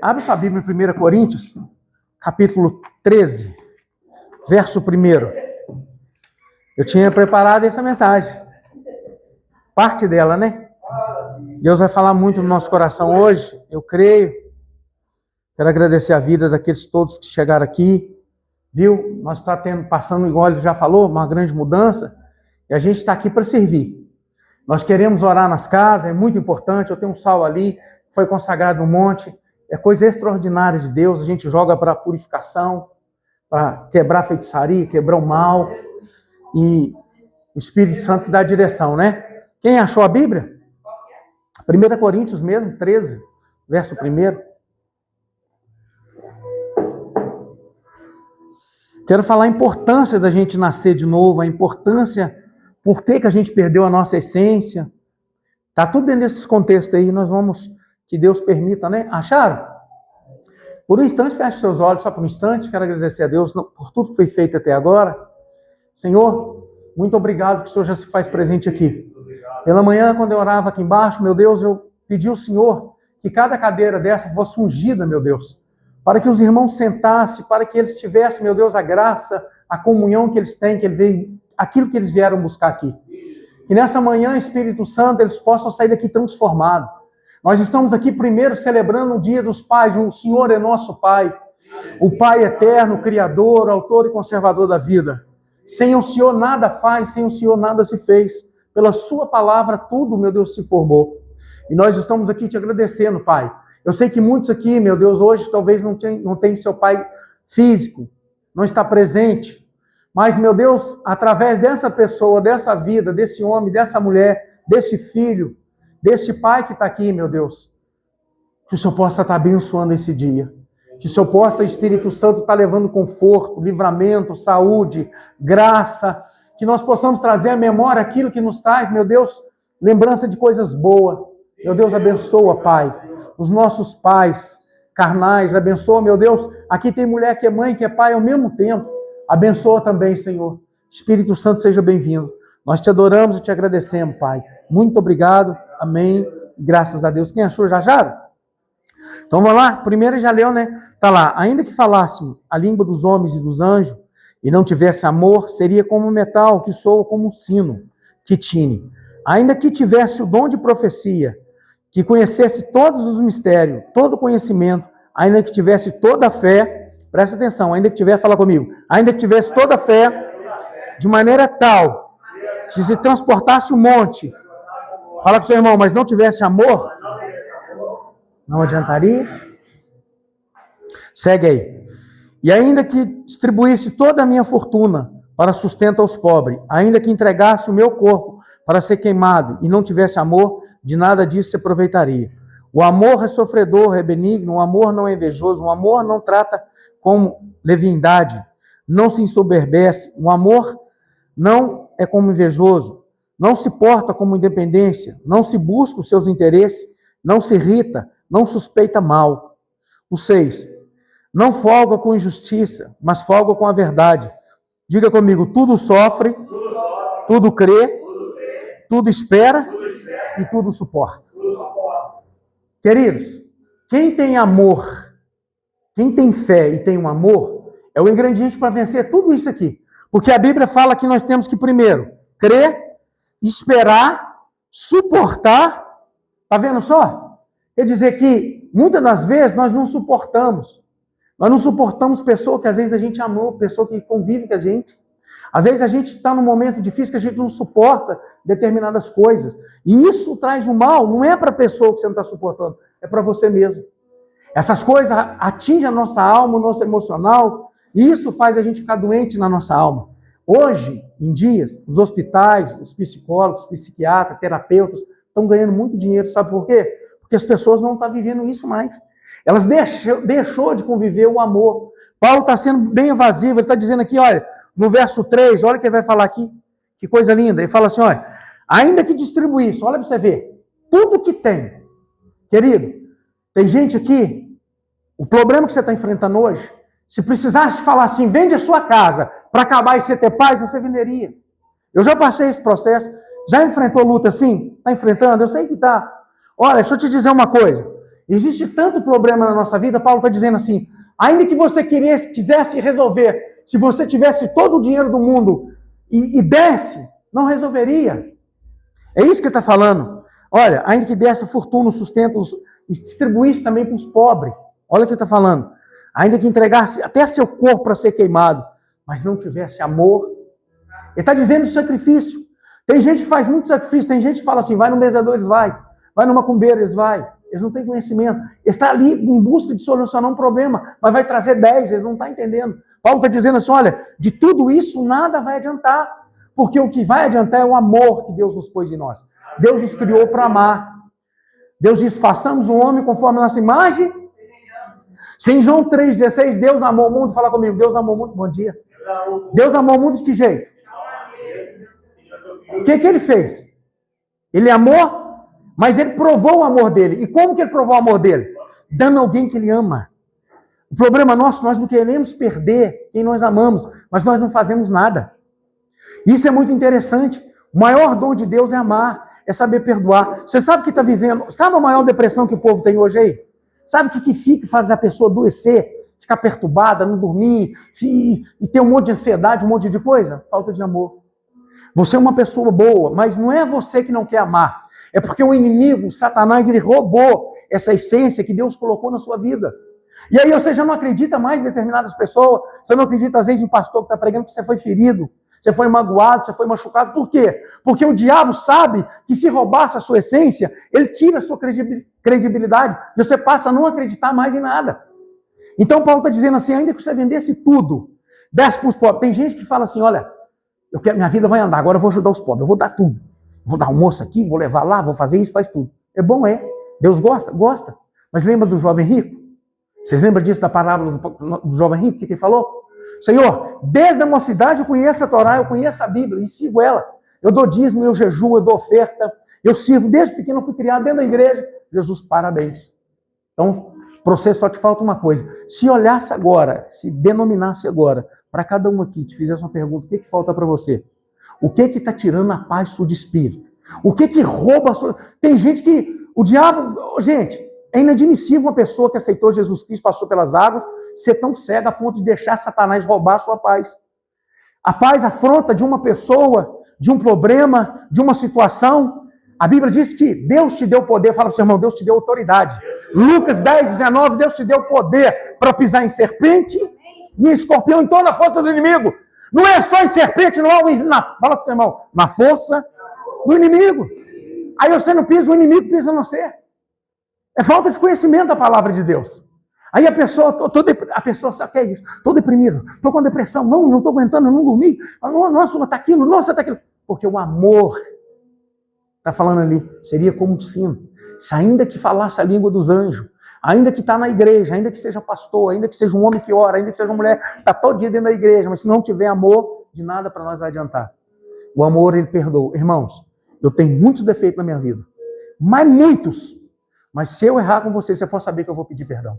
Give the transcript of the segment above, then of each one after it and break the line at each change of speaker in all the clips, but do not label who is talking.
Abre sua Bíblia em 1 Coríntios, capítulo 13, verso 1. Eu tinha preparado essa mensagem. Parte dela, né? Deus vai falar muito no nosso coração hoje, eu creio. Quero agradecer a vida daqueles todos que chegaram aqui. Viu? Nós estamos passando, igual ele já falou, uma grande mudança. E a gente está aqui para servir. Nós queremos orar nas casas, é muito importante. Eu tenho um sal ali, foi consagrado no monte. É coisa extraordinária de Deus. A gente joga para purificação, para quebrar a feitiçaria, quebrar o mal. E o Espírito Santo que dá a direção, né? Quem achou a Bíblia? 1 Coríntios mesmo, 13, verso 1. Quero falar a importância da gente nascer de novo, a importância, por que a gente perdeu a nossa essência. Está tudo dentro desses contextos aí, nós vamos, que Deus permita, né? Acharam? Por um instante, feche seus olhos, só por um instante. Quero agradecer a Deus por tudo que foi feito até agora. Senhor, muito obrigado que o Senhor já se faz presente aqui. Pela manhã, quando eu orava aqui embaixo, meu Deus, eu pedi ao Senhor que cada cadeira dessa fosse ungida, meu Deus, para que os irmãos sentassem, para que eles tivessem, meu Deus, a graça, a comunhão que eles têm, aquilo que eles vieram buscar aqui. Que nessa manhã, Espírito Santo, eles possam sair daqui transformados. Nós estamos aqui primeiro celebrando o Dia dos Pais, o Senhor é nosso Pai, o Pai eterno, Criador, Autor e Conservador da vida. Sem o Senhor nada faz, sem o Senhor nada se fez. Pela sua palavra tudo, meu Deus, se formou. E nós estamos aqui te agradecendo, Pai. Eu sei que muitos aqui, meu Deus, hoje talvez não tem seu pai físico, não está presente. Mas, meu Deus, através dessa pessoa, dessa vida, desse homem, dessa mulher, desse filho, desse pai que está aqui, meu Deus, que o Senhor possa estar abençoando esse dia. Que o Senhor possa, Espírito Santo, estar levando conforto, livramento, saúde, graça. Que nós possamos trazer à memória aquilo que nos traz, meu Deus, lembrança de coisas boas. Meu Deus, abençoa, Pai, os nossos pais carnais, abençoa, meu Deus, aqui tem mulher que é mãe, que é pai ao mesmo tempo, abençoa também, Senhor. Espírito Santo, seja bem-vindo. Nós te adoramos e te agradecemos, Pai. Muito obrigado, amém, graças a Deus. Quem achou, já acharam? Então vamos lá, primeiro já leu, né? Tá lá, ainda que falassem a língua dos homens e dos anjos, e não tivesse amor, seria como um metal que soa como um sino, que tine. Ainda que tivesse o dom de profecia, que conhecesse todos os mistérios, todo o conhecimento, ainda que tivesse toda a fé, presta atenção, ainda que tivesse, fala comigo, ainda que tivesse toda a fé, de maneira tal, que se transportasse um monte, fala com seu irmão, mas não tivesse amor, não adiantaria? Segue aí. E ainda que distribuísse toda a minha fortuna para sustento aos pobres, ainda que entregasse o meu corpo para ser queimado e não tivesse amor, de nada disso se aproveitaria. O amor é sofredor, é benigno, o amor não é invejoso, o amor não trata como leviandade, não se ensoberbece, o amor não é como invejoso, não se porta como independência, não se busca os seus interesses, não se irrita, não suspeita mal. O 6. Não folga com injustiça, mas folga com a verdade. Diga comigo, tudo sofre, tudo crê, tudo espera e tudo suporta. Queridos, quem tem amor, quem tem fé e tem um amor, é o ingrediente para vencer tudo isso aqui. Porque a Bíblia fala que nós temos que primeiro crer, esperar, suportar. Está vendo só? Quer dizer que muitas das vezes nós não suportamos. Nós não suportamos pessoa que às vezes a gente amou, pessoa que convive com a gente. Às vezes a gente está num momento difícil que a gente não suporta determinadas coisas. E isso traz um mal, não é para a pessoa que você não está suportando, é para você mesmo. Essas coisas atingem a nossa alma, o nosso emocional, e isso faz a gente ficar doente na nossa alma. Hoje, em dias, os hospitais, os psicólogos, psiquiatras, terapeutas, estão ganhando muito dinheiro, sabe por quê? Porque as pessoas não estão vivendo isso mais. Elas deixou de conviver o amor. Paulo está sendo bem evasivo, ele está dizendo aqui, olha, no verso 3, olha o que ele vai falar aqui, que coisa linda, ele fala assim, olha, ainda que distribuísse, olha para você ver, tudo que tem, querido, tem gente aqui, o problema que você está enfrentando hoje, se precisasse falar assim, vende a sua casa para acabar e você ter paz, você venderia. Eu já passei esse processo, já enfrentou luta assim? Está enfrentando? Eu sei que está. Olha, deixa eu te dizer uma coisa, Existe tanto problema na nossa vida, Paulo está dizendo assim, ainda que você quisesse resolver, se você tivesse todo o dinheiro do mundo e desse, não resolveria. É isso que ele está falando. Olha, ainda que desse fortuna, sustento, e distribuísse também para os pobres. Olha o que ele está falando. Ainda que entregasse até seu corpo para ser queimado, mas não tivesse amor. Ele está dizendo de sacrifício. Tem gente que faz muito sacrifício, tem gente que fala assim, vai no bezador, eles vai no macumbeiro, eles vai. Eles não têm conhecimento. Ele está ali em busca de solucionar um problema, mas vai trazer 10, eles não estão entendendo. Paulo está dizendo assim, olha, de tudo isso nada vai adiantar, porque o que vai adiantar é o amor que Deus nos pôs em nós. Deus nos criou para amar. Deus diz, façamos o homem conforme a nossa imagem. Se em João 3,16, Deus amou o mundo, fala comigo, Deus amou o mundo, bom dia. Deus amou o mundo de que jeito? O que ele fez? Ele amou, mas ele provou o amor dele. E como que ele provou o amor dele? Dando alguém que ele ama. O problema nosso, nós não queremos perder quem nós amamos, mas nós não fazemos nada. Isso é muito interessante. O maior dom de Deus é amar, é saber perdoar. Você sabe o que está vivendo? Sabe a maior depressão que o povo tem hoje aí? Sabe o que fica, faz a pessoa adoecer, ficar perturbada, não dormir, e ter um monte de ansiedade, um monte de coisa? Falta de amor. Você é uma pessoa boa, mas não é você que não quer amar. É porque o inimigo, Satanás, ele roubou essa essência que Deus colocou na sua vida. E aí você já não acredita mais em determinadas pessoas, você não acredita às vezes em pastor que está pregando que você foi ferido, você foi magoado, você foi machucado. Por quê? Porque o diabo sabe que se roubasse a sua essência, ele tira a sua credibilidade e você passa a não acreditar mais em nada. Então Paulo está dizendo assim, ainda que você vendesse tudo, desse para os pobres. Tem gente que fala assim, olha, minha vida vai andar, agora eu vou ajudar os pobres, eu vou dar tudo. Vou dar almoço aqui, vou levar lá, vou fazer isso, faz tudo. É bom, é. Deus gosta? Gosta. Mas lembra do jovem rico? Vocês lembram disso da parábola do jovem rico? O que ele falou? Senhor, desde a mocidade eu conheço a Torá, eu conheço a Bíblia e sigo ela. Eu dou dízimo, eu jejuo, eu dou oferta, eu sirvo. Desde pequeno eu fui criado dentro da igreja. Jesus, parabéns. Então, para você só te falta uma coisa. Se olhasse agora, se denominasse agora, para cada um aqui, te fizesse uma pergunta, o que falta para você? O que está tirando a paz sua de espírito? O que rouba a sua... Tem gente que... O diabo... Gente, é inadmissível uma pessoa que aceitou Jesus Cristo, passou pelas águas, ser tão cega a ponto de deixar Satanás roubar a sua paz. A paz afronta de uma pessoa, de um problema, de uma situação. A Bíblia diz que Deus te deu poder. Fala para o seu irmão, Deus te deu autoridade. Lucas 10:19, Deus te deu poder para pisar em serpente e em escorpião, em toda a força do inimigo. Não é só em serpente, não é fala para o seu irmão, na força do inimigo. Aí você não pisa, o inimigo pisa em você. É falta de conhecimento da palavra de Deus. Aí a pessoa sabe o que é isso? Estou deprimido, estou com depressão, não estou aguentando, não dormi. Nossa, está aquilo, nossa, está aquilo. Porque o amor, está falando ali, seria como um sino. Se ainda que falasse a língua dos anjos, ainda que está na igreja, ainda que seja pastor, ainda que seja um homem que ora, ainda que seja uma mulher que está todo dia dentro da igreja, mas se não tiver amor, de nada para nós vai adiantar. O amor, ele perdoa. Irmãos, eu tenho muitos defeitos na minha vida, mas muitos. Mas se eu errar com você pode saber que eu vou pedir perdão.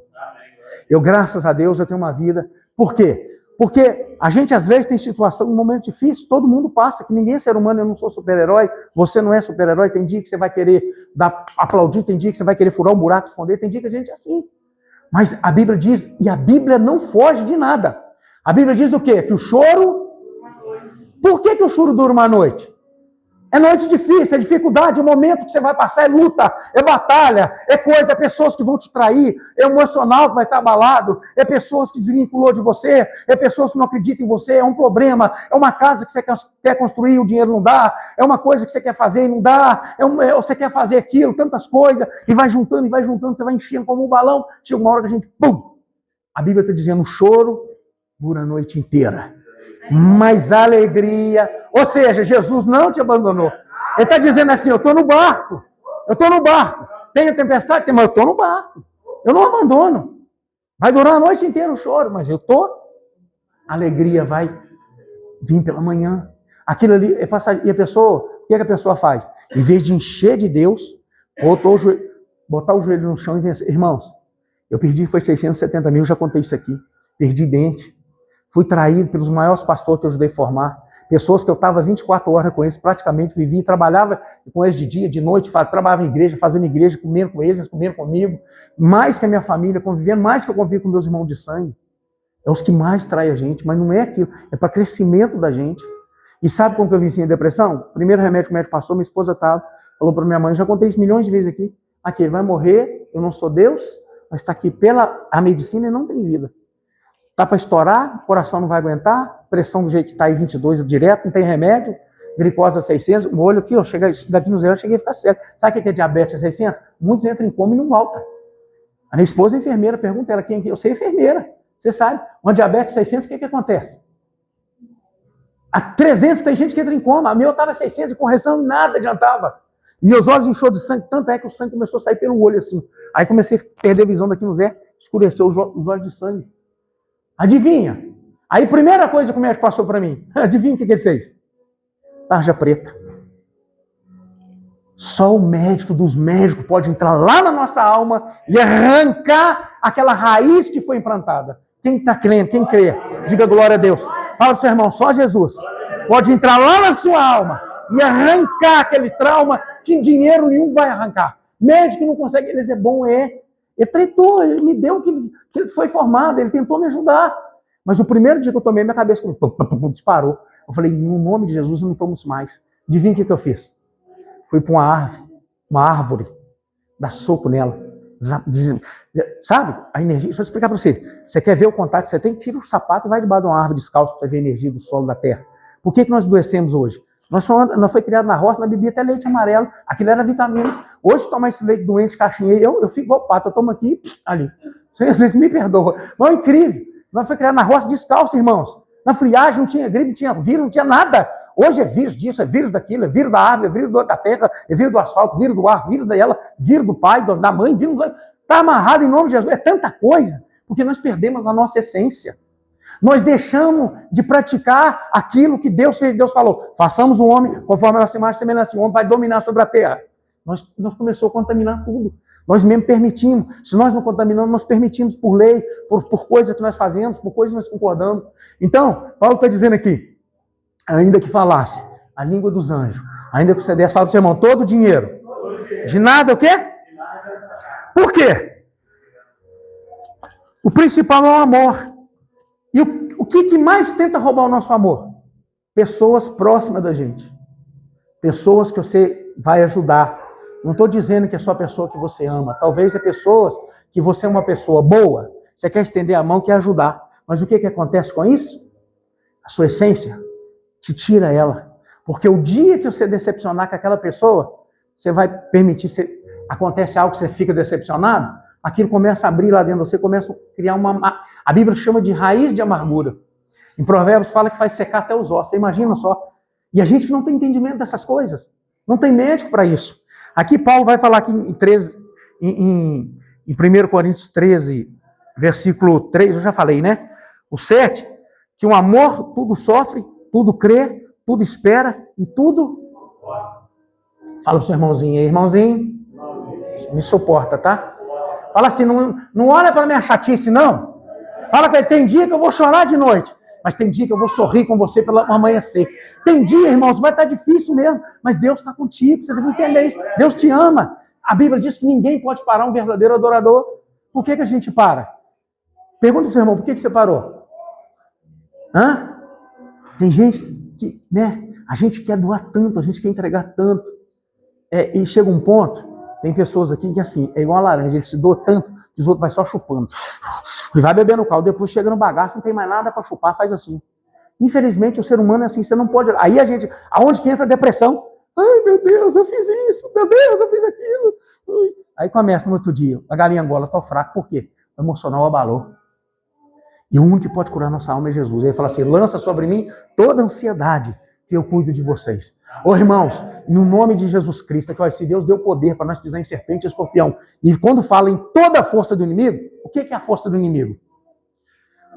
Eu, graças a Deus, eu tenho uma vida. Por quê? Porque a gente, às vezes, tem situação, um momento difícil, todo mundo passa, que ninguém é ser humano, eu não sou super-herói, você não é super-herói, tem dia que você vai querer aplaudir, tem dia que você vai querer furar um buraco, esconder, tem dia que a gente é assim. Mas a Bíblia diz, e a Bíblia não foge de nada. A Bíblia diz o quê? Que o choro... Por que o choro dura uma noite? É noite difícil, é dificuldade, o momento que você vai passar é luta, é batalha, é coisa, é pessoas que vão te trair, é emocional que vai estar abalado, é pessoas que desvinculou de você, é pessoas que não acreditam em você, é um problema, é uma casa que você quer construir e o dinheiro não dá, é uma coisa que você quer fazer e não dá, você quer fazer aquilo, tantas coisas, e vai juntando, você vai enchendo como um balão, chega uma hora que a gente, pum! A Bíblia está dizendo, o choro dura a noite inteira. Mas a alegria, ou seja, Jesus não te abandonou. Ele está dizendo assim, eu estou no barco, tem a tempestade, mas eu estou no barco, eu não abandono. Vai durar a noite inteira o choro, mas eu estou, a alegria vai vir pela manhã. Aquilo ali é passagem. E a pessoa, o que a pessoa faz? Em vez de encher de Deus, botar o joelho no chão e vencer. Irmãos, eu perdi, foi 670 mil, já contei isso aqui, perdi dente. Fui traído pelos maiores pastores que eu ajudei a formar. Pessoas que eu estava 24 horas com eles, praticamente vivia e trabalhava com eles de dia, de noite, trabalhava em igreja, fazendo igreja, comendo com eles comendo comigo, mais que a minha família, convivendo, mais que eu convivo com meus irmãos de sangue. É os que mais traem a gente, mas não é aquilo, é para crescimento da gente. E sabe como que eu venci a depressão? O primeiro remédio que o médico passou, minha esposa estava, falou para minha mãe, já contei isso milhões de vezes aqui, ele vai morrer, eu não sou Deus, mas está aqui pela a medicina e não tem vida. Está para estourar, o coração não vai aguentar, pressão do jeito que está aí 22 direto, não tem remédio, glicose a 600, o olho aqui, daqui no zero eu cheguei a ficar cego. Sabe o que é diabetes a 600? Muitos entram em coma e não voltam. A minha esposa é enfermeira, pergunta ela quem é, eu sei enfermeira, você sabe, uma diabetes 600, o que acontece? A 300 tem gente que entra em coma, a minha estava 600 e correção nada adiantava. Meus olhos encheu de sangue, tanto é que o sangue começou a sair pelo olho assim. Aí comecei a perder a visão daqui no Zé, escureceu os olhos de sangue. Adivinha? Aí primeira coisa que o médico passou para mim, adivinha o que ele fez? Tarja preta. Só o médico dos médicos pode entrar lá na nossa alma e arrancar aquela raiz que foi implantada. Quem está crendo, quem crê, diga glória a Deus. Fala para o seu irmão, só Jesus pode entrar lá na sua alma e arrancar aquele trauma que dinheiro nenhum vai arrancar. Médico não consegue, ele é bom, ele treinou, ele me deu o que ele foi formado, ele tentou me ajudar. Mas o primeiro dia que eu tomei, minha cabeça disparou. Eu falei, no nome de Jesus eu não tomo isso mais. Adivinha o que eu fiz? Fui para uma árvore, dar soco nela. Sabe? A energia, deixa eu explicar para você. Você quer ver o contato que você tem? Tira o sapato e vai debaixo de uma árvore descalço para ver a energia do solo da terra. Por que nós adoecemos hoje? Nós foi criado na roça, nós bebia até leite amarelo. Aquilo era vitamina. Hoje, tomar esse leite doente, caixinha, eu fico igual pato. Eu tomo aqui, ali. Vocês me perdoam. Mas é incrível. Nós foi criado na roça descalço, irmãos. Na friagem não tinha gripe, não tinha vírus, não tinha nada. Hoje é vírus disso, é vírus daquilo, é vírus da árvore, é vírus da terra, é vírus do asfalto, vírus do ar, vírus dela, vírus do pai, da mãe, vírus... Está amarrado em nome de Jesus. É tanta coisa, porque nós perdemos a nossa essência. Nós deixamos de praticar aquilo que Deus fez. Deus falou, façamos o homem conforme a nossa imagem e semelhança. O homem vai dominar sobre a terra. Nós começamos a contaminar tudo. Nós mesmo permitimos. Se nós não contaminamos, nós permitimos por lei, por coisa que nós fazemos, por coisas que nós concordamos. Então, Paulo está dizendo aqui, ainda que falasse a língua dos anjos, ainda que você desse, fala para o seu irmão, todo o dinheiro. De nada o quê? Por quê? O principal é o amor. E o que mais tenta roubar o nosso amor? Pessoas próximas da gente. Pessoas que você vai ajudar. Não estou dizendo que é só a pessoa que você ama. Talvez é pessoas que você é uma pessoa boa. Você quer estender a mão, quer ajudar. Mas o que acontece com isso? A sua essência te tira ela. Porque o dia que você decepcionar com aquela pessoa, você vai permitir, acontece algo que você fica decepcionado, aquilo começa a abrir lá dentro de você, começa a criar a Bíblia chama de raiz de amargura. Em Provérbios fala que faz secar até os ossos. Você imagina só. E a gente não tem entendimento dessas coisas. Não tem médico para isso. Aqui Paulo vai falar aqui em 1 Coríntios 13, versículo 3, eu já falei, né? O 7, que o amor tudo sofre, tudo crê, tudo espera e tudo... Fala pro seu irmãozinho aí, irmãozinho, me suporta, tá? Fala assim, não olha para minha chatice, não. Fala que tem dia que eu vou chorar de noite, mas tem dia que eu vou sorrir com você pelo amanhecer. Tem dia, irmãos, vai estar difícil mesmo, mas Deus está contigo, você deve entender isso. Deus te ama. A Bíblia diz que ninguém pode parar um verdadeiro adorador. Por que a gente para? Pergunta para o seu irmão, por que você parou? Hã? Tem gente que, né, a gente quer doar tanto, a gente quer entregar tanto. E chega um ponto, tem pessoas aqui que assim, é igual a laranja, ele se doa tanto, que os outros vai só chupando. E vai bebendo o caldo, depois chega no bagaço, não tem mais nada para chupar, faz assim. Infelizmente, o ser humano é assim, você não pode... Aí a gente, aonde que entra a depressão? Ai, meu Deus, eu fiz isso, meu Deus, eu fiz aquilo. Aí começa no outro dia, a galinha Angola, tô fraco, por quê? O emocional abalou. E o único que pode curar nossa alma é Jesus. Ele fala assim, lança sobre mim toda a ansiedade, que eu cuido de vocês. Ô irmãos, no nome de Jesus Cristo, que se Deus deu poder para nós pisar em serpente e escorpião, e quando fala em toda a força do inimigo, o que é a força do inimigo?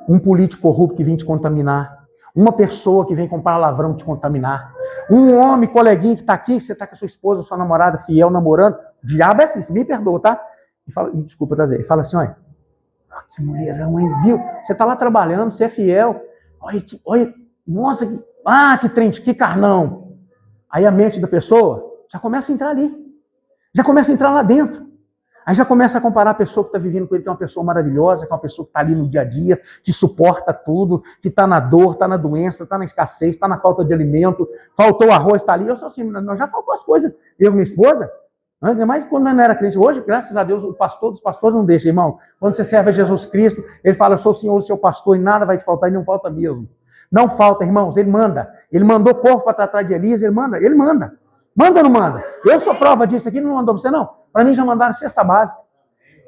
Um político corrupto que vem te contaminar, uma pessoa que vem com palavrão te contaminar, um homem, coleguinha que está aqui, você está com a sua esposa, sua namorada, fiel, namorando, o diabo é assim, você me perdoa, tá? E fala, desculpa, tá? Ele fala assim, olha, que mulherão, hein, viu? Você está lá trabalhando, você é fiel, olha, nossa, que trem, que carnão. Aí a mente da pessoa já começa a entrar ali. Já começa a entrar lá dentro. Aí já começa a comparar a pessoa que está vivendo com ele, que é uma pessoa maravilhosa, que é uma pessoa que está ali no dia a dia, que suporta tudo, que está na dor, está na doença, está na escassez, está na falta de alimento, faltou arroz, está ali. Eu sou assim, nós já faltou as coisas. Eu e minha esposa, ainda mais quando eu não era crente. Hoje, graças a Deus, o pastor dos pastores não deixa, irmão. Quando você serve a Jesus Cristo, ele fala, eu sou o Senhor, o seu pastor, e nada vai te faltar, e não falta mesmo. Não falta, irmãos, ele manda. Ele mandou corpo para tratar de Elias, ele manda. Manda ou não manda? Eu sou prova disso aqui, não mandou para você não? Para mim já mandaram cesta básica.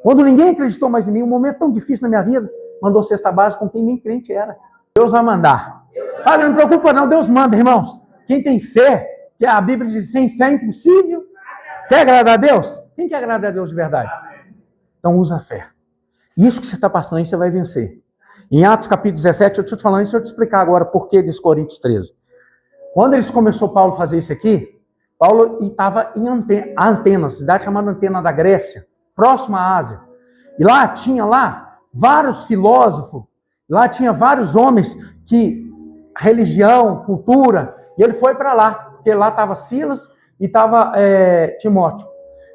Quando ninguém acreditou mais em mim, um momento tão difícil na minha vida, mandou cesta básica com quem nem crente era. Deus vai mandar. Padre, não preocupa não, Deus manda, irmãos. Quem tem fé, que a Bíblia diz, sem fé é impossível. Quer agradar a Deus? Quem quer agradar a Deus de verdade? Então usa a fé. Isso que você está passando aí, você vai vencer. Em Atos capítulo 17, eu estou te falando isso, eu te explicar agora por que desse Coríntios 13. Quando eles começou Paulo a fazer isso aqui, Paulo estava em Atenas, cidade chamada Antena da Grécia, próxima à Ásia. E lá tinha vários filósofos, lá tinha vários homens que, religião, cultura, e ele foi para lá, porque lá estava Silas e estava Timóteo.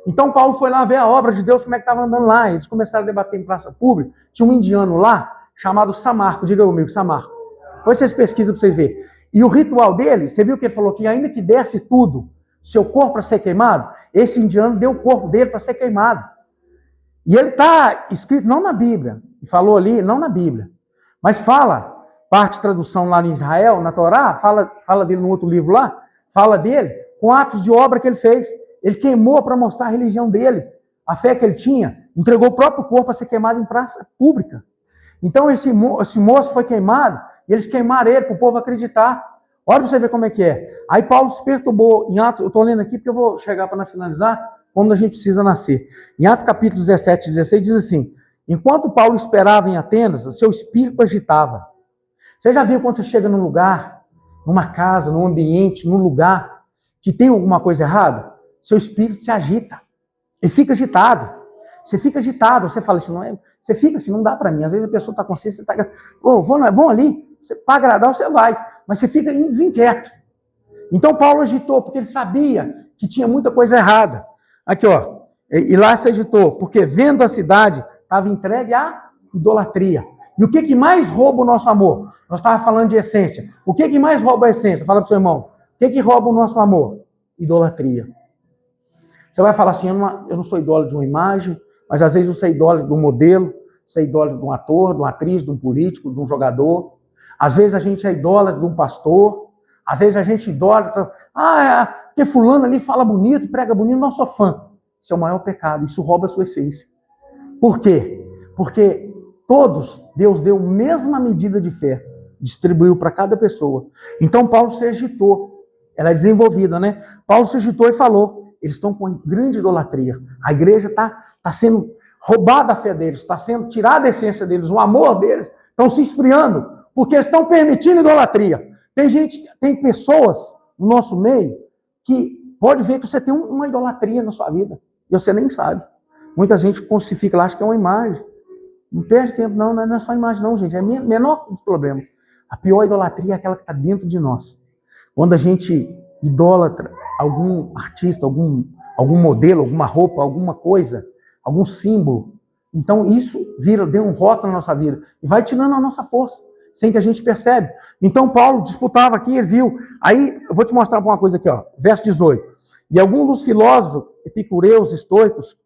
Então Paulo foi lá ver a obra de Deus, como é que estava andando lá. Eles começaram a debater em praça pública. Tinha um indiano lá, chamado Samarco, diga comigo, Samarco. Depois vocês pesquisam para vocês verem. E o ritual dele, você viu que ele falou que ainda que desse tudo, seu corpo para ser queimado, esse indiano deu o corpo dele para ser queimado. E ele está escrito não na Bíblia, e falou ali, não na Bíblia, mas fala, parte de tradução lá em Israel, na Torá, fala dele no outro livro lá, fala dele com atos de obra que ele fez. Ele queimou para mostrar a religião dele, a fé que ele tinha, entregou o próprio corpo para ser queimado em praça pública. Então esse moço foi queimado, e eles queimaram ele para o povo acreditar. Olha para você ver como é que é. Aí Paulo se perturbou em Atos, eu estou lendo aqui porque eu vou chegar para finalizar, quando a gente precisa nascer. Em Atos capítulo 17 e 16 diz assim, enquanto Paulo esperava em Atenas, seu espírito agitava. Você já viu quando você chega num lugar, numa casa, num ambiente, num lugar, que tem alguma coisa errada? Seu espírito se agita, ele fica agitado. Você fica agitado, você fala assim, você fica assim, não dá para mim. Às vezes a pessoa está consciente, você está, vão ali, para agradar você vai, mas você fica desinquieto. Então Paulo agitou, porque ele sabia que tinha muita coisa errada. Aqui, ó, e lá se agitou, porque vendo a cidade, estava entregue à idolatria. E o que mais rouba o nosso amor? Nós estávamos falando de essência. O que mais rouba a essência? Fala para o seu irmão. O que rouba o nosso amor? Idolatria. Você vai falar assim, eu não sou idólatra de uma imagem, mas às vezes eu sou idólatra de um modelo, sou idólatra de um ator, de uma atriz, de um político, de um jogador. Às vezes a gente é idólatra de um pastor, às vezes a gente é idólatra, porque fulano ali fala bonito, prega bonito, não sou fã. Isso é o maior pecado, isso rouba a sua essência. Por quê? Porque todos, Deus deu a mesma medida de fé, distribuiu para cada pessoa. Então Paulo se agitou, ela é desenvolvida, né? Paulo se agitou e falou, eles estão com grande idolatria, a igreja está sendo roubada a fé deles, está sendo tirada a essência deles, o amor deles, estão se esfriando, porque eles estão permitindo idolatria. Tem pessoas no nosso meio que pode ver que você tem uma idolatria na sua vida, e você nem sabe. Muita gente crucifica lá, acha que é uma imagem. Não perde tempo, não é só imagem não, gente, é menor dos problemas. A pior idolatria é aquela que está dentro de nós. Quando a gente idolatra algum artista, algum modelo, alguma roupa, alguma coisa, algum símbolo, então isso deu um rótulo na nossa vida e vai tirando a nossa força, sem que a gente percebe. Então Paulo disputava aqui, ele viu. Aí eu vou te mostrar uma coisa aqui, ó, verso 18. E algum dos filósofos epicureus, estoicos,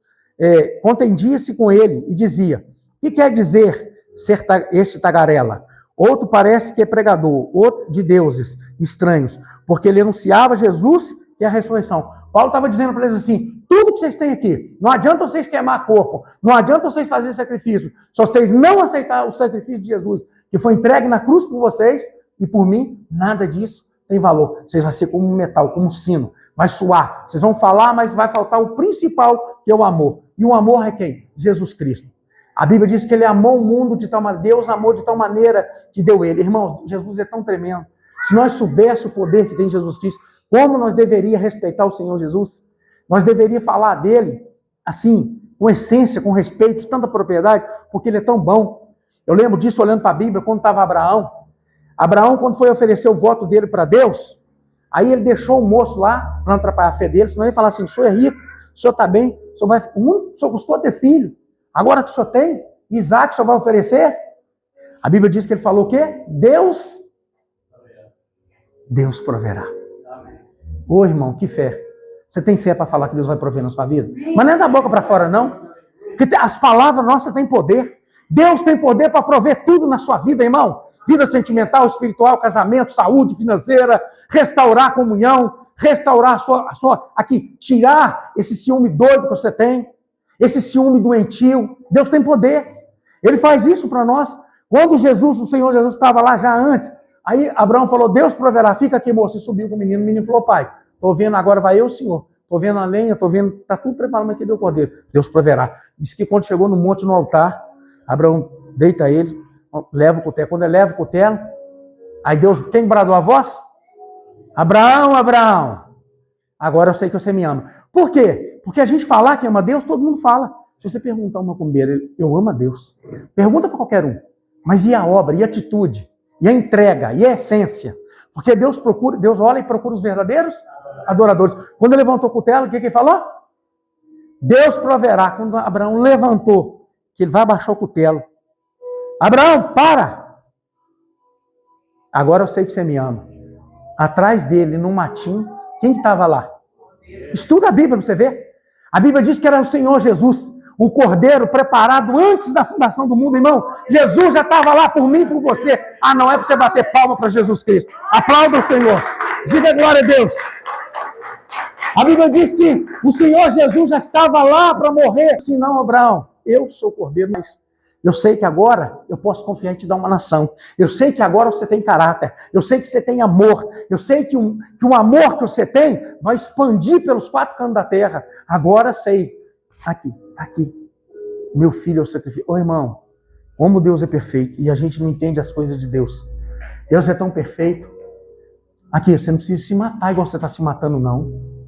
contendia-se com ele e dizia, o que quer dizer ser este tagarela? Outro parece que é pregador, outro de deuses estranhos, porque ele anunciava Jesus e a ressurreição. Paulo estava dizendo para eles assim, tudo que vocês têm aqui, não adianta vocês queimar corpo, não adianta vocês fazerem sacrifício, se vocês não aceitarem o sacrifício de Jesus, que foi entregue na cruz por vocês e por mim, nada disso tem valor. Vocês vão ser como um metal, como um sino, vai suar, vocês vão falar, mas vai faltar o principal, que é o amor. E o amor é quem? Jesus Cristo. A Bíblia diz que ele amou o mundo de tal maneira, Deus amou de tal maneira que deu ele. Irmãos, Jesus é tão tremendo. Se nós soubéssemos o poder que tem Jesus Cristo, como nós deveríamos respeitar o Senhor Jesus? Nós deveríamos falar dele, assim, com essência, com respeito, tanta propriedade, porque ele é tão bom. Eu lembro disso olhando para a Bíblia, quando estava Abraão. Abraão, quando foi oferecer o voto dele para Deus, aí ele deixou o moço lá, para não atrapalhar a fé dele, senão ele ia falar assim, o senhor é rico, o senhor está bem, o senhor custou ter filho, agora que o senhor tem, Isaac o senhor vai oferecer? A Bíblia diz que ele falou o quê? Deus proverá. Ô irmão, que fé. Você tem fé para falar que Deus vai prover na sua vida? Mas não é da boca para fora, não. Porque as palavras nossas têm poder. Deus tem poder para prover tudo na sua vida, irmão. Vida sentimental, espiritual, casamento, saúde financeira, restaurar a comunhão, restaurar a sua aqui, tirar esse ciúme doido que você tem, esse ciúme doentio. Deus tem poder. Ele faz isso para nós. Quando o Senhor Jesus estava lá já antes, aí Abraão falou, Deus proverá, fica aqui, moço. E subiu com o menino falou, pai, estou vendo agora, vai eu, o Senhor. Estou vendo a lenha, estou vendo, está tudo preparado, mas aqui deu o cordeiro. Deus proverá. Diz que quando chegou no monte, no altar, Abraão deita ele, leva o cutelo. Quando ele leva o cutelo, aí Deus, quem bradou a voz? Abraão, Abraão, agora eu sei que você me ama. Por quê? Porque a gente falar que ama Deus, todo mundo fala. Se você perguntar a uma macumbeira, eu amo a Deus. Pergunta para qualquer um. Mas e a obra, e a atitude, e a entrega, e a essência? Porque Deus olha e procura os verdadeiros adoradores. Quando ele levantou o cutelo, o que ele falou? Deus proverá. Quando Abraão levantou, que ele vai abaixar o cutelo. Abraão, para! Agora eu sei que você me ama. Atrás dele, num matinho, quem que estava lá? Estuda a Bíblia para você ver. A Bíblia diz que era o Senhor Jesus, o Cordeiro preparado antes da fundação do mundo, irmão. Jesus já estava lá por mim e por você. Ah, não é para você bater palma para Jesus Cristo. Aplauda o Senhor. Diga glória a Deus. A Bíblia diz que o Senhor Jesus já estava lá para morrer. Se não, Abraão, eu sou o Cordeiro, mas eu sei que agora eu posso confiar em te dar uma nação. Eu sei que agora você tem caráter. Eu sei que você tem amor. Eu sei que o amor que você tem vai expandir pelos 4 cantos da terra. Agora sei. Aqui. Meu filho é o sacrifício. Ô irmão, como Deus é perfeito e a gente não entende as coisas de Deus. Deus é tão perfeito. Aqui, você não precisa se matar igual você está se matando, não.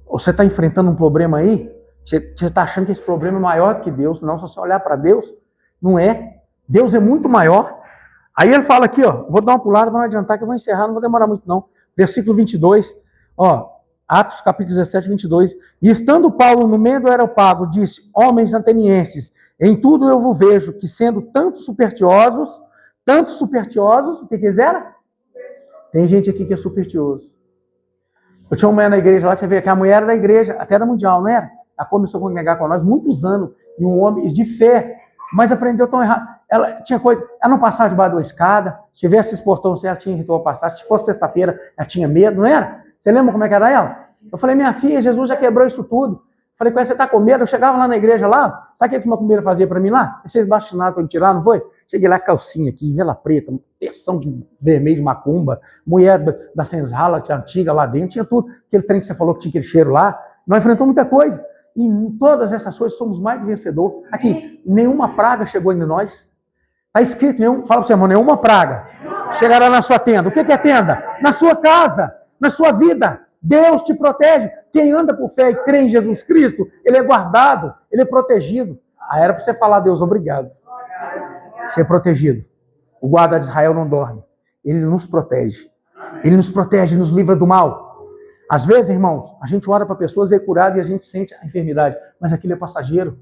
Você está enfrentando um problema aí, você está achando que esse problema é maior do que Deus. Não, se você olhar para Deus, não é. Deus é muito maior. Aí ele fala aqui, ó, vou dar uma pulada, vai não adiantar que eu vou encerrar, não vou demorar muito não. Versículo 22, ó, Atos capítulo 17, 22. E estando Paulo no meio do aeropago, disse, homens atenienses, em tudo eu vos vejo que sendo tanto supersticiosos, o que quiseram? Tem gente aqui que é supersticioso. Eu tinha uma mulher na igreja lá, você vê que a mulher era da igreja, até da mundial, não era? Ela começou a congregar com nós muitos anos, e um homem de fé, mas aprendeu tão errado. Ela tinha coisa, ela não passava debaixo de uma escada, se tivesse esse portão, ela tinha ritual passar, se fosse sexta-feira, ela tinha medo, não era? Você lembra como é que era ela? Eu falei, minha filha, Jesus já quebrou isso tudo. Falei, com essa você tá com medo? Eu chegava lá na igreja lá, sabe o que a macumbeira fazia para mim lá? Eles fez bastinado para me tirar, não foi? Cheguei lá, calcinha aqui, vela preta, terção de vermelho de macumba, mulher da senzala, que é antiga lá dentro, tinha tudo. Aquele trem que você falou que tinha aquele cheiro lá. Nós enfrentamos muita coisa. E em todas essas coisas somos mais que vencedor. Aqui, nenhuma praga chegou em nós. Está escrito, fala para você, irmão, nenhuma praga chegará na sua tenda. O que é tenda? Na sua casa, na sua vida. Deus te protege. Quem anda por fé e crê em Jesus Cristo, ele é guardado, ele é protegido. Aí era para você falar, Deus, obrigado. Ser protegido. O guarda de Israel não dorme. Ele nos protege. Ele nos protege, nos livra do mal. Às vezes, irmãos, a gente ora para pessoas e é curado e a gente sente a enfermidade. Mas aquilo é passageiro.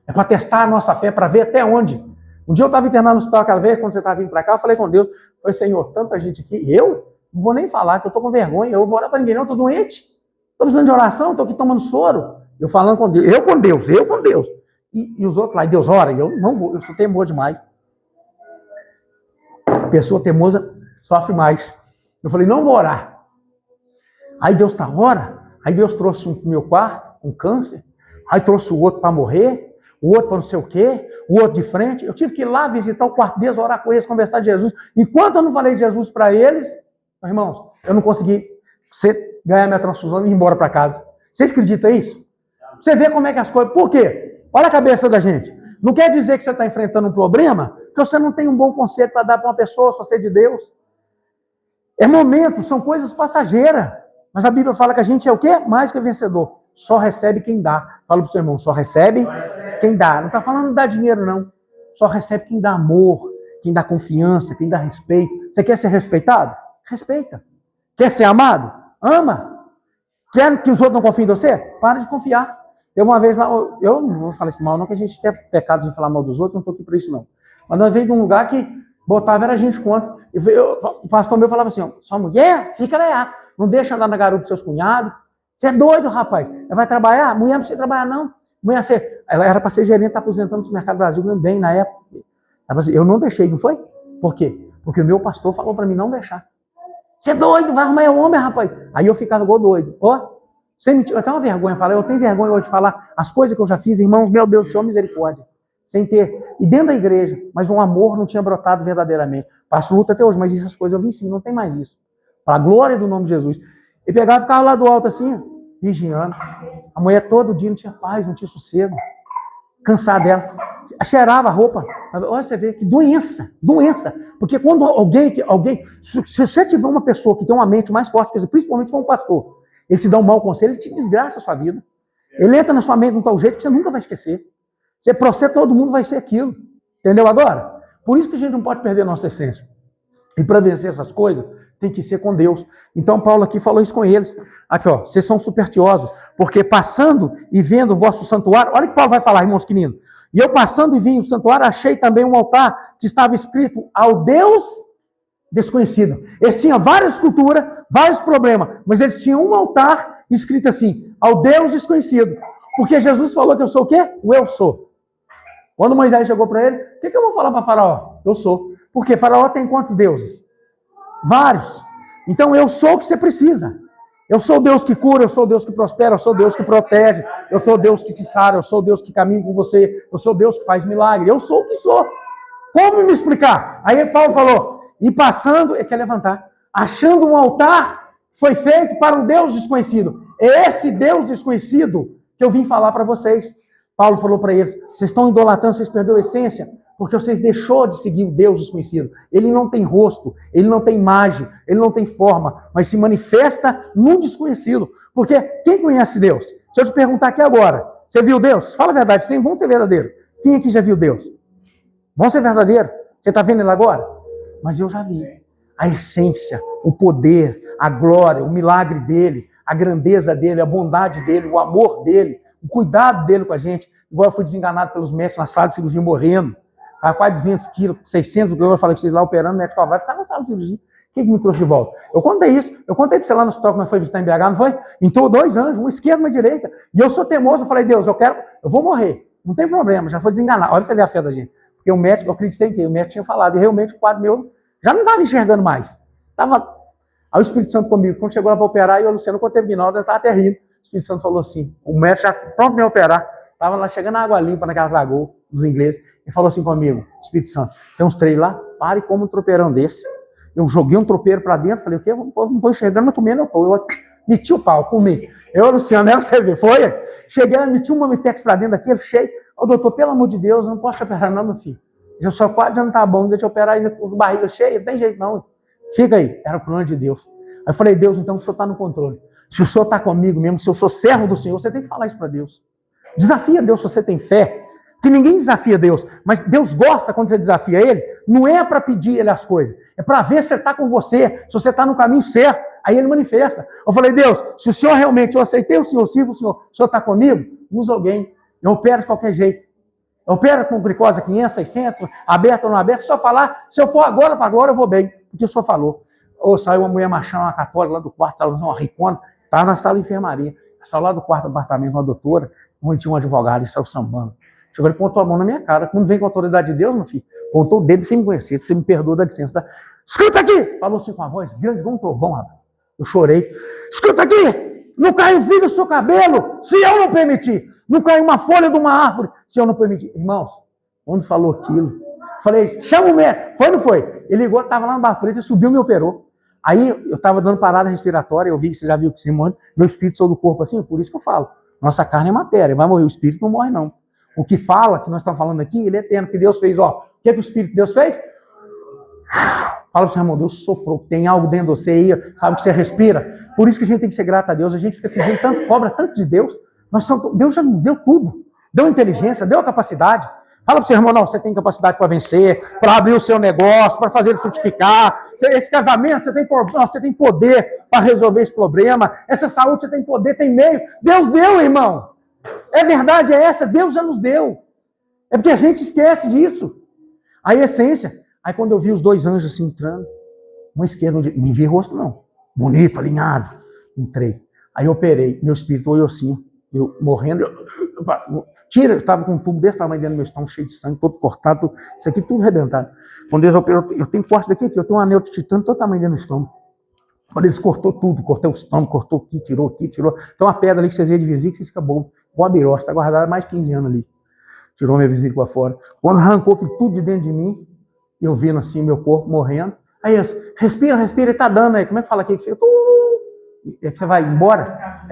É para testar a nossa fé, para ver até onde. Um dia eu estava internado no hospital aquela vez, quando você estava vindo para cá, eu falei com Deus, falei, Senhor, tanta gente aqui, eu não vou nem falar, que eu estou com vergonha, eu vou orar para ninguém não, estou doente, estou precisando de oração, estou aqui tomando soro. Eu falando com Deus, eu com Deus. E os outros lá, e Deus ora, e eu não vou, eu sou teimoso demais. A pessoa teimosa sofre mais. Eu falei, não vou orar. Aí Deus ora, aí Deus trouxe um para o meu quarto, um câncer, aí trouxe o outro para morrer, o outro para não sei o quê, o outro de frente. Eu tive que ir lá visitar o quarto deles, orar com eles, conversar de Jesus. Enquanto eu não falei de Jesus para eles, irmãos, eu não consegui ganhar minha transfusão e ir embora para casa. Vocês acreditam isso? Você vê como é que as coisas... Por quê? Olha a cabeça da gente. Não quer dizer que você está enfrentando um problema que você não tem um bom conselho para dar para uma pessoa, só ser de Deus. É momento, são coisas passageiras. Mas a Bíblia fala que a gente é o quê? Mais que vencedor. Só recebe quem dá. Fala para o seu irmão, só recebe quem dá. Não está falando de dar dinheiro, não. Só recebe quem dá amor, quem dá confiança, quem dá respeito. Você quer ser respeitado? Respeita. Quer ser amado? Ama. Quer que os outros não confiem em você? Para de confiar. Eu uma vez lá, eu não vou falar isso mal, não, que a gente tem pecados de falar mal dos outros, não estou aqui para isso não. Mas nós veio de um lugar que botava era a gente contra. O pastor meu falava assim, ó, sua mulher, fica lá, não deixa andar na garupa dos seus cunhados. Você é doido, rapaz. Ela vai trabalhar? Mulher não precisa trabalhar, não. Ela era para ser gerente, está aposentando no Mercado Brasil, ganhando bem na época. Assim, eu não deixei, não foi? Por quê? Porque o meu pastor falou para mim não deixar. Você é doido, vai arrumar homem, rapaz. Aí eu ficava igual doido. Ó, sem mentir, eu tenho uma vergonha, eu tenho vergonha hoje de falar as coisas que eu já fiz, irmãos, meu Deus do céu, misericórdia. Sem ter, e dentro da igreja, mas um amor não tinha brotado verdadeiramente. Passo luta até hoje, mas essas coisas eu vi sim, não tem mais isso. Para a glória do nome de Jesus. E pegava e ficava lá do alto assim, vigiando. A mulher todo dia não tinha paz, não tinha sossego. Cansada dela. Cheirava a roupa. Olha, você vê que doença. Porque quando alguém, se você tiver uma pessoa que tem uma mente mais forte, principalmente se for um pastor, ele te dá um mau conselho, ele te desgraça a sua vida. Ele entra na sua mente de um tal jeito que você nunca vai esquecer. Você processa, todo mundo vai ser aquilo. Entendeu agora? Por isso que a gente não pode perder a nossa essência. E para vencer essas coisas, tem que ser com Deus. Então Paulo aqui falou isso com eles. Aqui, ó, vocês são supersticiosos, porque passando e vendo o vosso santuário, olha o que Paulo vai falar, irmãos queridos. E eu passando e vim o santuário, achei também um altar que estava escrito ao Deus desconhecido. Eles tinham várias esculturas, vários problemas, mas eles tinham um altar escrito assim, ao Deus desconhecido. Porque Jesus falou que eu sou o quê? O eu sou. Quando Moisés chegou para ele, o que eu vou falar para Faraó? Eu sou. Porque Faraó tem quantos deuses? Vários. Então eu sou o que você precisa. Eu sou o Deus que cura, eu sou o Deus que prospera, eu sou o Deus que protege, eu sou o Deus que te sara, eu sou o Deus que caminha com você, eu sou o Deus que faz milagre, eu sou o que sou. Como me explicar? Aí Paulo falou, e passando, ele quer levantar, achando um altar, foi feito para um Deus desconhecido. É esse Deus desconhecido que eu vim falar para vocês. Paulo falou para eles, vocês estão idolatrando, vocês perderam a essência, porque vocês deixou de seguir o Deus desconhecido. Ele não tem rosto, ele não tem imagem, ele não tem forma, mas se manifesta num desconhecido. Porque quem conhece Deus? Se eu te perguntar aqui agora, você viu Deus? Fala a verdade, vamos ser verdadeiro. Quem aqui já viu Deus? Vamos ser verdadeiro? Você está vendo ele agora? Mas eu já vi. A essência, o poder, a glória, o milagre dele, a grandeza dele, a bondade dele, o amor dele, o cuidado dele com a gente. Igual eu fui desenganado pelos médicos na sala de cirurgia morrendo. Estava quase 200 quilos, 600, eu falei para vocês lá operando, o médico vai ficar na sala de cirurgia. Quem que me trouxe de volta? Eu contei isso, eu contei para você lá no hospital que nós foi visitar em BH, não foi? Entrou 2 anjos, uma esquerda e uma direita. E eu sou teimoso, eu falei, Deus, eu vou morrer. Não tem problema, já foi desenganado. Olha você ver a fé da gente. Porque o médico, eu acreditei que o médico tinha falado, e realmente o quadro meu já não estava enxergando mais. Aí o Espírito Santo comigo, quando chegou lá para operar, e o Luciano, quando terminou, eu estava até rindo. O Espírito Santo falou assim, o médico já pronto para me operar. Estava lá chegando a água limpa naquelas lagoas dos ingleses. E falou assim comigo, Espírito Santo, tem uns 3 lá, pare como um tropeirão desse. Eu joguei um tropeiro para dentro, falei, o quê? Eu não estou enxergando, mas comendo eu estou. Eu meti o pau, comi. Luciano, era você ver, foi? Cheguei, meti um mamitex para dentro daquele, cheio. Ô, doutor, pelo amor de Deus, eu não posso te operar não, meu filho. Já só quase já não tá bom, ainda te operar ainda com barriga cheia, não tem jeito não. Fica aí, era o plano de Deus. Aí eu falei, Deus, então o Senhor está no controle. Se o Senhor está comigo mesmo, se eu sou servo do Senhor, você tem que falar isso para Deus. Desafia Deus se você tem fé. Que ninguém desafia Deus, mas Deus gosta quando você desafia Ele, não é para pedir Ele as coisas, é para ver se Ele está com você, se você está no caminho certo, aí Ele manifesta. Eu falei, Deus, se o Senhor realmente, eu aceitei o Senhor, sirvo o Senhor está comigo, usa alguém, eu opero de qualquer jeito. Eu opero com glicose 500, 600, aberto ou não aberto, se eu falar, se eu for agora para agora, eu vou bem, porque o Senhor falou. Ou saiu uma mulher machão, uma católica lá do quarto, uma ricona, estava na sala de enfermaria, saiu lá do quarto apartamento, uma doutora, onde tinha um advogado e saiu sambando. Chegou e pontou a mão na minha cara. Quando vem com a autoridade de Deus, meu filho, pontou o dedo sem me conhecer. Você me perdoa, dá licença. Tá? Escuta aqui! Falou assim com a voz grande, como um trovão, rapaz. Eu chorei. Escuta aqui! Não cai um fio do seu cabelo se eu não permitir. Não cai uma folha de uma árvore se eu não permitir. Irmãos, quando falou aquilo, falei, chama o médico. Foi ou não foi? Ele ligou, estava lá no Barra Preta, subiu e me operou. Aí eu estava dando parada respiratória, eu vi que você já viu que Simone, meu espírito saiu do corpo assim, por isso que eu falo. Nossa carne é matéria, vai morrer, o espírito não morre não. O que fala, que nós estamos falando aqui, ele é eterno, que Deus fez, ó. O que é que o Espírito de Deus fez? Fala para o seu irmão, Deus soprou, tem algo dentro de você aí, sabe que você respira. Por isso que a gente tem que ser grato a Deus, a gente fica pedindo tanto, cobra tanto de Deus. Deus já nos deu tudo, deu inteligência, deu a capacidade. Fala para o seu irmão, não, você tem capacidade para vencer, para abrir o seu negócio, para fazer ele frutificar. Esse casamento, você tem poder para resolver esse problema. Essa saúde, você tem poder, tem meio. Deus deu, irmão. É verdade, é essa, Deus já nos deu. É porque a gente esquece disso. A essência. Aí quando eu vi os dois anjos assim entrando, uma esquerda, não vi rosto não. Bonito, alinhado. Entrei. Aí eu operei, meu espírito olhou assim, eu morrendo. Tira, eu estava com um tubo desse tamanho dentro do meu estômago, cheio de sangue, todo cortado, isso aqui tudo arrebentado. Quando Deus operou, eu tenho corte daqui, eu tenho um anel de titânio todo tamanho dentro do estômago. Quando eles cortou tudo, cortou o estômago, cortou aqui, tirou. Então a pedra ali que vocês veem de vesícula, você fica bobo. Igual a biró, está guardada há mais de 15 anos ali. Tirou minha vesícula fora. Quando arrancou tudo de dentro de mim, eu vendo assim meu corpo morrendo. Aí eles, respira, ele tá dando aí. Como é que fala aqui? É que você vai embora?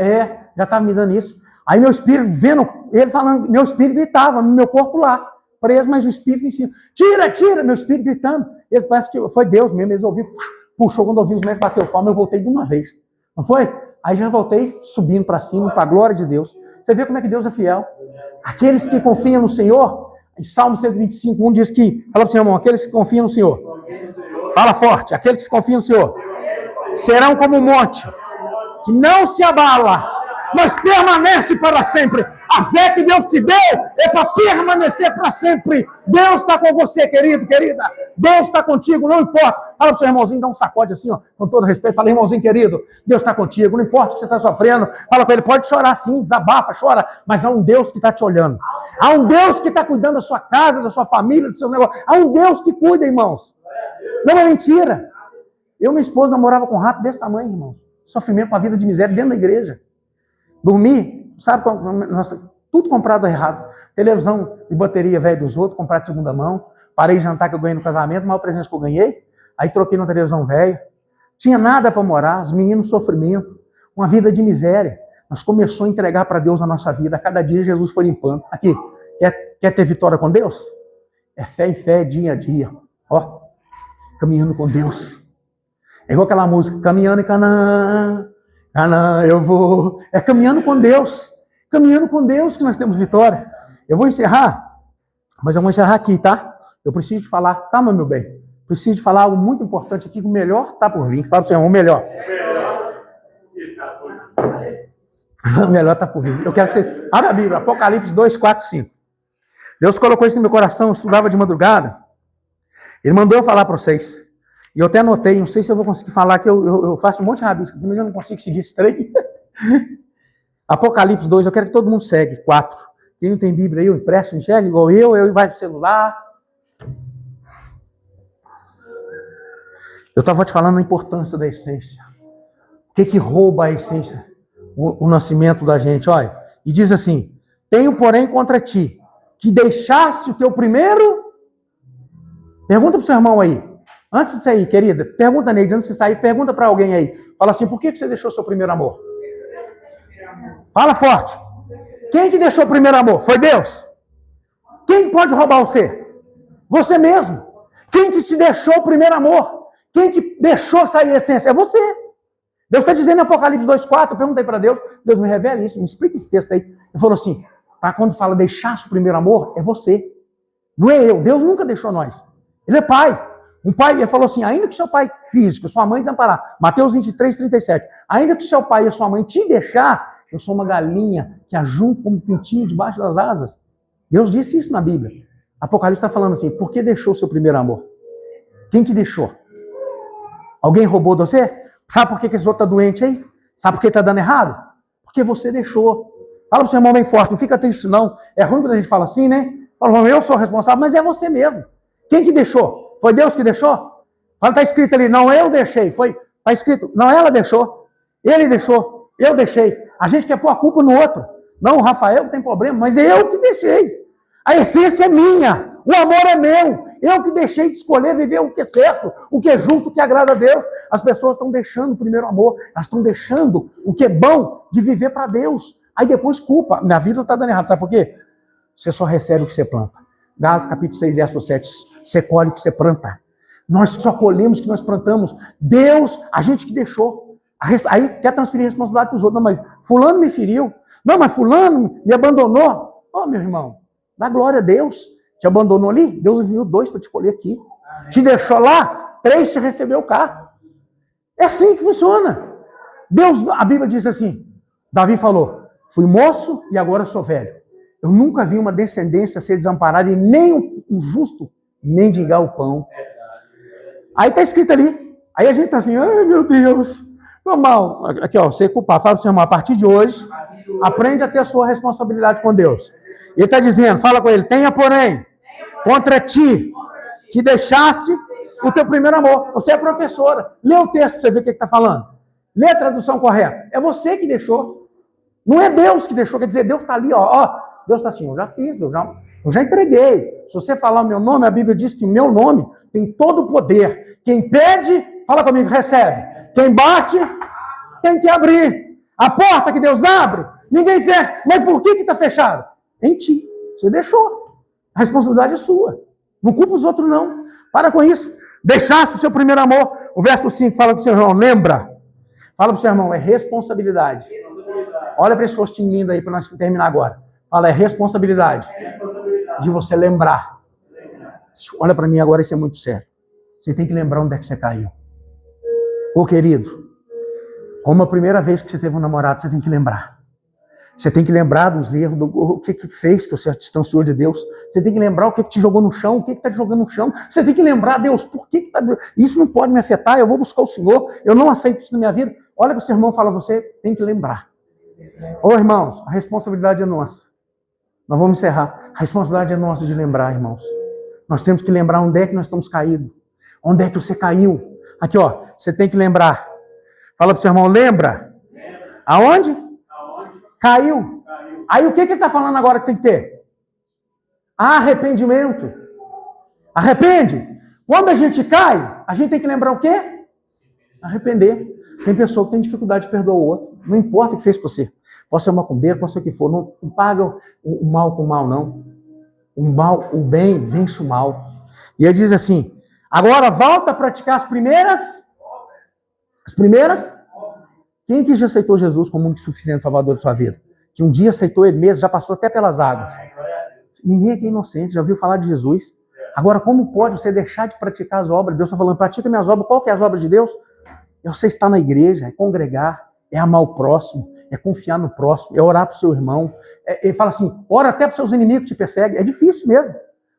Já estava me dando isso. Aí meu espírito, vendo ele falando, meu espírito gritava, meu corpo lá, preso, mas o espírito em cima. Tira, meu espírito gritando. Eles, parece que foi Deus mesmo, eles ouviram, puxou, quando ouvi os médicos bater o palmo, eu voltei de uma vez. Não foi? Aí já voltei subindo para cima, para a glória de Deus. Você vê como é que Deus é fiel. Aqueles que confiam no Senhor, em Salmo 125, 1 diz que, fala para o seu irmão, aqueles que confiam no Senhor. Fala forte, aqueles que confiam no Senhor serão como um monte, que não se abala, mas permanece para sempre. A fé que Deus te deu é para permanecer para sempre. Deus está com você, querido, querida. Deus está contigo, não importa. Fala para o seu irmãozinho, dá um sacode assim, ó, com todo respeito. Fala, irmãozinho querido, Deus está contigo, não importa o que você está sofrendo. Fala para ele, pode chorar sim, desabafa, chora, mas há um Deus que está te olhando. Há um Deus que está cuidando da sua casa, da sua família, do seu negócio. Há um Deus que cuida, irmãos. Não é mentira. Eu e minha esposa namorava com um rato desse tamanho, irmãos. Sofrimento para a vida de miséria dentro da igreja. Dormi, sabe, nossa, tudo comprado errado. Televisão de bateria velha dos outros, comprado de segunda mão. Parei de jantar que eu ganhei no casamento, o maior presente que eu ganhei. Aí troquei na televisão velha. Tinha nada para morar, os meninos sofrimento, uma vida de miséria. Nós começamos a entregar para Deus a nossa vida. A cada dia Jesus foi limpando. Aqui, quer ter vitória com Deus? É fé em fé, dia a dia. Ó, caminhando com Deus. É igual aquela música, caminhando em Canaã. Canaã, eu vou. É caminhando com Deus. Caminhando com Deus que nós temos vitória. Eu vou encerrar, mas eu vou encerrar aqui, tá? Eu preciso te falar, calma, meu bem. Preciso te falar algo muito importante aqui, que o melhor está por vir. Fala para você, o melhor. O melhor está por vir. Eu quero que vocês... Abra a Bíblia, Apocalipse 2, 4, 5. Deus colocou isso no meu coração, eu estudava de madrugada. Ele mandou eu falar para vocês. E eu até anotei, não sei se eu vou conseguir falar, que eu faço um monte de rabisco aqui, mas eu não consigo seguir esse trem. Apocalipse 2, eu quero que todo mundo segue. 4. Quem não tem Bíblia aí, eu empresto, enxerga, igual eu vai pro celular. Eu estava te falando da importância da essência. O que rouba a essência? O nascimento da gente, olha. E diz assim, tenho porém contra ti, que deixasse o teu primeiro... Pergunta pro seu irmão aí. Antes de sair, querida, pergunta nele, antes de sair, pergunta para alguém aí. Fala assim, por que você deixou seu primeiro amor? Fala forte. Quem que deixou o primeiro amor? Foi Deus. Quem pode roubar você? Você mesmo. Quem que te deixou o primeiro amor? Quem que deixou sair a essência? É você. Deus está dizendo em Apocalipse 2,4, eu perguntei para Deus, Deus me revela isso, me explica esse texto aí. Ele falou assim, quando fala deixasse o primeiro amor, é você. Não é eu. Deus nunca deixou nós. Ele é pai. Um pai, ele falou assim, ainda que seu pai físico, sua mãe desamparar, Mateus 23, 37, ainda que seu pai e sua mãe te deixar, eu sou uma galinha que ajunto como um pintinho debaixo das asas. Deus disse isso na Bíblia. Apocalipse está falando assim, por que deixou seu primeiro amor? Quem que deixou? Alguém roubou de você? Sabe por que esse outro está doente aí? Sabe por que está dando errado? Porque você deixou. Fala para o seu irmão bem forte, não fica triste não. É ruim quando a gente fala assim, né? Fala, eu sou responsável, mas é você mesmo. Quem que deixou? Foi Deus que deixou? Fala, está escrito ali, não eu deixei. Está escrito, não ela deixou. Ele deixou, eu deixei. A gente quer pôr a culpa no outro. Não, o Rafael tem problema, mas é eu que deixei. A essência é minha, o amor é meu. Eu que deixei de escolher viver o que é certo, o que é justo, o que agrada a Deus. As pessoas estão deixando o primeiro amor, elas estão deixando o que é bom de viver para Deus. Aí depois culpa. Minha vida está dando errado, sabe por quê? Você só recebe o que você planta. Gálatas capítulo 6, verso 7, você colhe o que você planta. Nós só colhemos o que nós plantamos. Deus, a gente que deixou. Aí quer transferir a responsabilidade para os outros. Não, mas fulano me feriu. Não, mas fulano me abandonou. Ô, meu irmão, dá glória a Deus. Te abandonou ali, Deus enviou 2 para te escolher aqui. Te deixou lá, 3 te recebeu cá. É assim que funciona. Deus, a Bíblia diz assim, Davi falou, fui moço e agora sou velho. Eu nunca vi uma descendência ser desamparada e nem um justo mendigar o pão. Aí está escrito ali. Aí a gente está assim, ai meu Deus, tô mal. Aqui, ó, você é culpado. Fala para o seu irmão, a partir de hoje, aprende a ter a sua responsabilidade com Deus. Ele está dizendo, fala com ele, tenha porém, contra ti, que deixaste o teu primeiro amor. Você é professora. Lê o texto para você ver o que está falando. Lê a tradução correta. É você que deixou. Não é Deus que deixou. Quer dizer, Deus está ali, ó. Deus está assim, eu já fiz, eu já entreguei. Se você falar o meu nome, a Bíblia diz que o meu nome tem todo o poder. Quem pede, fala comigo, recebe. Quem bate, tem que abrir. A porta que Deus abre, ninguém fecha. Mas por que está fechado? Em ti. Você deixou. A responsabilidade é sua. Não culpa os outros, não. Para com isso. Deixaste o seu primeiro amor. O verso 5 fala para o seu irmão, lembra. Fala para o seu irmão, é responsabilidade. Olha para esse rostinho lindo aí para nós terminar agora. Fala, é responsabilidade de você lembrar. Olha para mim agora, isso é muito sério. Você tem que lembrar onde é que você caiu. Ô querido, como a primeira vez que você teve um namorado, você tem que lembrar. Você tem que lembrar dos erros, o que fez que você se distanciou de Deus. Você tem que lembrar o que te jogou no chão, o que está te jogando no chão. Você tem que lembrar, Deus, por que está... Isso não pode me afetar, eu vou buscar o Senhor, eu não aceito isso na minha vida. Olha para o seu irmão e fala, você tem que lembrar. Ô irmãos, a responsabilidade é nossa. Nós vamos encerrar. A responsabilidade é nossa de lembrar, irmãos. Nós temos que lembrar onde é que nós estamos caídos. Onde é que você caiu. Aqui, ó, você tem que lembrar. Fala para o seu irmão, lembra. Aonde? Caiu. Aí o que ele está falando agora que tem que ter? Arrependimento. Arrepende. Quando a gente cai, a gente tem que lembrar o quê? Arrepender. Tem pessoa que tem dificuldade de perdoar o outro. Não importa o que fez por você. Pode ser macumbeiro, pode ser o que for. Não paga o mal com o mal, não. O bem vence o mal. E ele diz assim, agora volta a praticar as primeiras? Quem que já aceitou Jesus como único e suficiente salvador de sua vida? Que um dia aceitou ele mesmo, já passou até pelas águas. Ninguém aqui é inocente, já ouviu falar de Jesus. Agora, como pode você deixar de praticar as obras? Deus está falando, pratica minhas obras. Qual que é as obras de Deus? É você estar na igreja, é congregar, é amar o próximo, é confiar no próximo, é orar para o seu irmão. Ele fala assim, ora até para os seus inimigos que te perseguem. É difícil mesmo.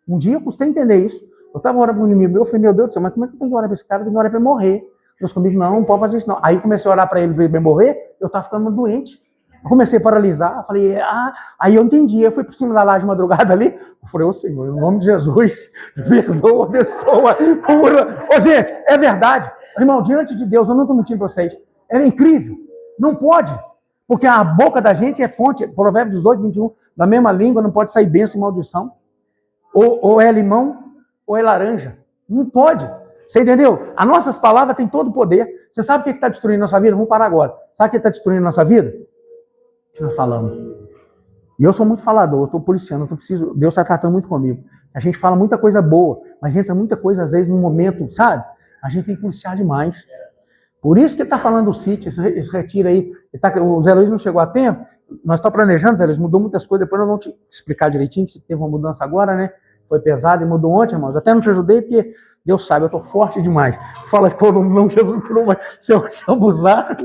Um dia eu custei entender isso. Eu estava orando para um inimigo meu, eu falei, meu Deus do céu, mas como é que eu tenho que orar para esse cara? Eu tenho que orar para ele morrer. Deus comigo, não pode fazer isso não. Aí comecei a orar para ele morrer, eu estava ficando doente. Eu comecei a paralisar, falei, aí eu entendi, eu fui por cima da laje de madrugada ali, eu falei, ô Senhor, em nome de Jesus, perdoa, abençoa, cura. Ô gente, é verdade, irmão, diante de Deus, eu não estou mentindo para vocês, é incrível, não pode, porque a boca da gente é fonte, Provérbios 18, 21, da mesma língua não pode sair bênção e maldição, ou é limão, ou é laranja, não pode. Você entendeu? As nossas palavras têm todo o poder. Você sabe o que está destruindo a nossa vida? Vamos parar agora. Sabe o que está destruindo a nossa vida? Que nós falamos. E eu sou muito falador, eu estou policiando, Deus está tratando muito comigo. A gente fala muita coisa boa, mas entra muita coisa, às vezes, num momento, sabe? A gente tem que policiar demais. Por isso que ele está falando do sítio, esse retiro aí. O Zé Luiz não chegou a tempo, nós estamos planejando, Zé Luiz, mudou muitas coisas, depois nós vamos te explicar direitinho, que teve uma mudança agora, né? Foi pesado e mudou ontem, irmãos. Até não te ajudei, porque Deus sabe, eu estou forte demais. Fala que o nome de Jesus, se eu abusar,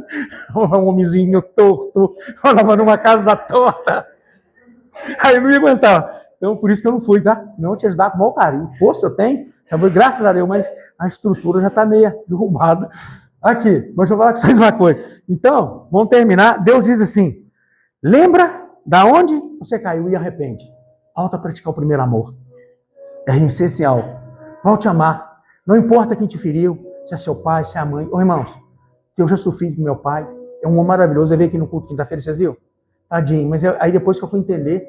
um homenzinho torto, falava numa casa torta. Aí eu não ia aguentar. Então, por isso que eu não fui, tá? Senão eu te ajudar com o maior carinho. Força eu tenho, graças a Deus, mas a estrutura já está meio derrubada. Aqui, mas deixa eu falar com vocês uma coisa. Então, vamos terminar. Deus diz assim, lembra da onde você caiu e arrepende. Volta a praticar o primeiro amor. É essencial. Volte a amar. Não importa quem te feriu, se é seu pai, se é a mãe. Ô irmãos, eu já sofri com meu pai. É um homem maravilhoso. Eu vi aqui no culto quinta-feira, vocês viram? Tadinho. Mas aí depois que eu fui entender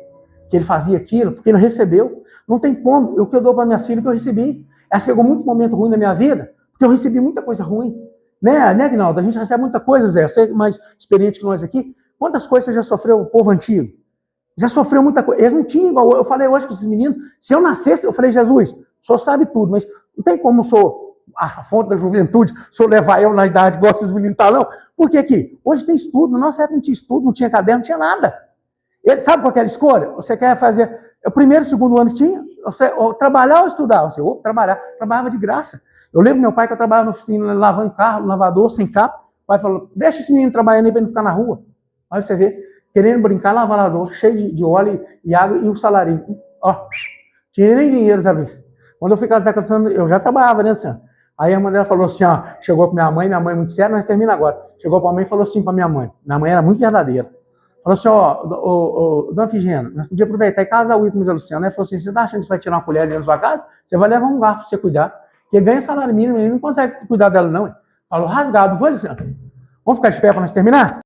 que ele fazia aquilo, porque ele recebeu. Não tem como. O que eu dou para minhas filhas que eu recebi. Elas pegou muito momento ruim na minha vida, porque eu recebi muita coisa ruim. Né, Aguinaldo? A gente recebe muita coisa, Zé. Você é mais experiente que nós aqui. Quantas coisas você já sofreu, o povo antigo? Já sofreu muita coisa. Eles não tinham igual. Eu falei hoje com esses meninos, se eu nascesse, eu falei, Jesus, o senhor sabe tudo, mas não tem como eu sou a fonte da juventude, o senhor levar eu na idade igual esses meninos estão, não. Porque aqui, hoje tem estudo, na nossa época não tinha estudo, não tinha caderno, não tinha nada. Ele sabe qual é a escolha? Você quer fazer o primeiro, segundo ano que tinha? Você, ou trabalhar ou estudar? Você, ou trabalhar. Trabalhava de graça. Eu lembro meu pai que eu trabalhava na oficina, lavando carro, lavador, sem capa. O pai falou, deixa esse menino trabalhando aí para ele não ficar na rua. Aí você vê, querendo brincar, lavar lavador, cheio de óleo e água e um salário. Ó, tinha nem dinheiro, sabe? Quando eu fui casar com a Sandra, eu já trabalhava, né, Luciano? Aí a mãe dela falou assim, ó, chegou com minha mãe muito séria, nós termina agora. Chegou para a mãe e falou assim para minha mãe era muito verdadeira. Falou assim, ó, dona Figênia, nós podíamos aproveitar e casar o Wilton e a Luciana. Ele falou assim, você tá achando que você vai tirar uma colher dentro da sua casa? Você vai levar um garfo para você cuidar. Porque ganha salário mínimo, ele não consegue cuidar dela não. Falou rasgado, foi, Luciano? Vamos ficar de pé para nós terminar?